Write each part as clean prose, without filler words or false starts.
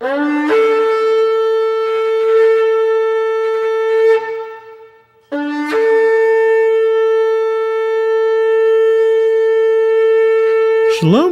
Shalom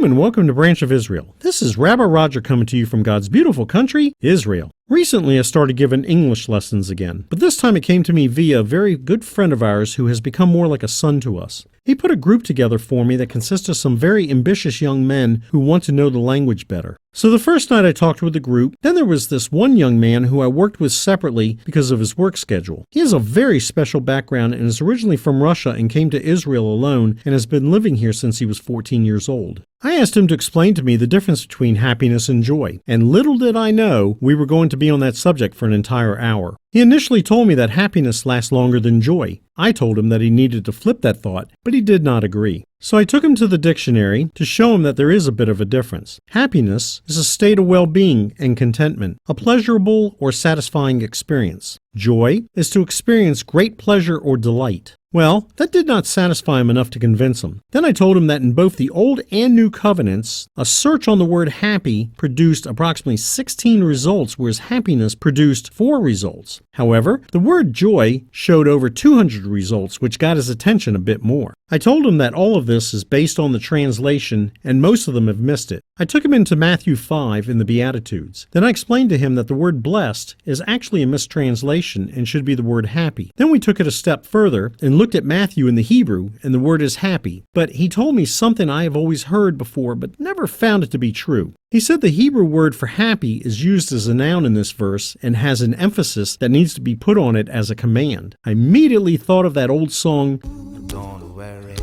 and welcome to Branch of Israel. This is Rabbi Roger coming to you from God's beautiful country, Israel. Recently I started giving English lessons again, but this time it came to me via a very good friend of ours who has become more like a son to us. He put a group together for me that consists of some very ambitious young men who want to know the language better. So the first night I talked with the group, then there was this one young man who I worked with separately because of his work schedule. He has a very special background and is originally from Russia and came to Israel alone and has been living here since he was 14 years old. I asked him to explain to me the difference between happiness and joy, and little did I know we were going to be on that subject for an entire hour. He initially told me that happiness lasts longer than joy. I told him that he needed to flip that thought, but he did not agree. So I took him to the dictionary to show him that there is a bit of a difference. Happiness is a state of well-being and contentment, a pleasurable or satisfying experience. Joy is to experience great pleasure or delight. Well, that did not satisfy him enough to convince him. Then I told him that in both the Old and New Covenants, a search on the word happy produced approximately 16 results, whereas happiness produced 4 results. However, the word joy showed over 200 results, which got his attention a bit more. I told him that all of this is based on the translation, and most of them have missed it. I took him into Matthew 5 in the Beatitudes. Then I explained to him that the word blessed is actually a mistranslation and should be the word happy. Then we took it a step further and looked at Matthew in the Hebrew, and the word is happy. But he told me something I have always heard before, but never found it to be true. He said the Hebrew word for happy is used as a noun in this verse and has an emphasis that needs to be put on it as a command. I immediately thought of that old song, "Don't worry,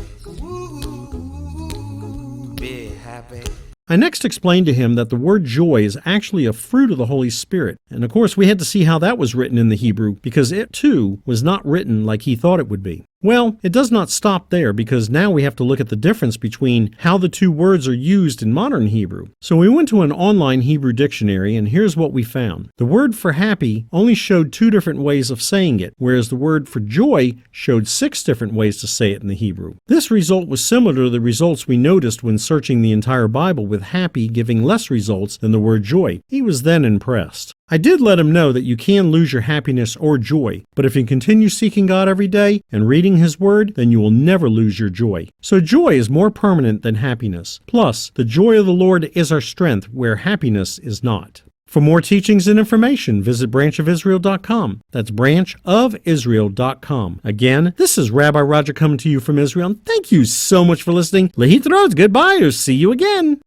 be happy." I next explained to him that the word joy is actually a fruit of the Holy Spirit. And of course we had to see how that was written in the Hebrew, because it too was not written like he thought it would be. Well, it does not stop there, because now we have to look at the difference between how the two words are used in modern Hebrew. So we went to an online Hebrew dictionary, and here's what we found. The word for happy only showed 2 different ways of saying it, whereas the word for joy showed 6 different ways to say it in the Hebrew. This result was similar to the results we noticed when searching the entire Bible, with happy giving less results than the word joy. He was then impressed. I did let him know that you can lose your happiness or joy, but if you continue seeking God every day and reading His Word, then you will never lose your joy. So joy is more permanent than happiness. Plus, the joy of the Lord is our strength, where happiness is not. For more teachings and information, visit branchofisrael.com. That's branchofisrael.com. Again, this is Rabbi Roger coming to you from Israel, and thank you so much for listening. Lehitraot, goodbye, or see you again.